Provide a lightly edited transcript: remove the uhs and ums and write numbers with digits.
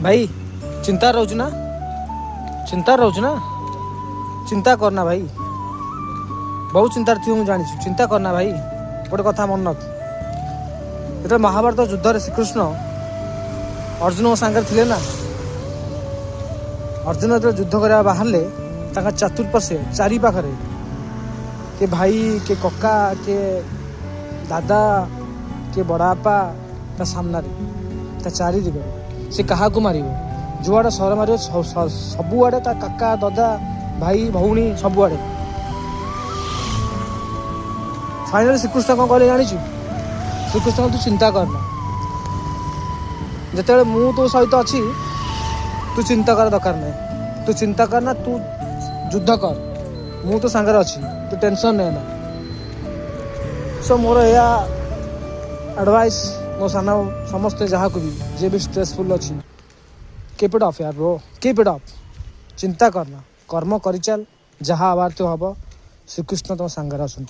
भाई चिंता रोचु ना चिंता करना भाई बहुत चिंता थी मुझे जानी चिंता करना भाई गोटे कथा मन रख जो महाभारत युद्ध श्रीकृष्ण अर्जुन सांगे थे ना अर्जुन जो युद्ध करने बाहर चतुर्पार्श्वे चारि पाखे के भाई के कका के दादा के बड़ापा ता सामना चारि दिग से क्या मार जुआड़े सहर मार सबुआड़े ता काका दादा भाई भौणी सबुआड़े फाइनल श्रीकृष्ण कौन कहले जानी श्रीकृष्ण तू चिंता करना जिते मु तो सहित अच्छी तू चिंता कर दरकार नहीं तू चिंता करना तू युद्ध कर मु तो सांगे अच्छी तू टेंशन लेना सो मोर या एडवाइस मो साना समस्ते जहाँ को भी जे भी स्ट्रेसफुल अच्छी कीप इट ऑफ यार ब्रो कीप इट ऑफ चिंता करना कर्म कर चल जहाँ आवार तो हम श्रीकृष्ण तुम सांगे आसुँच।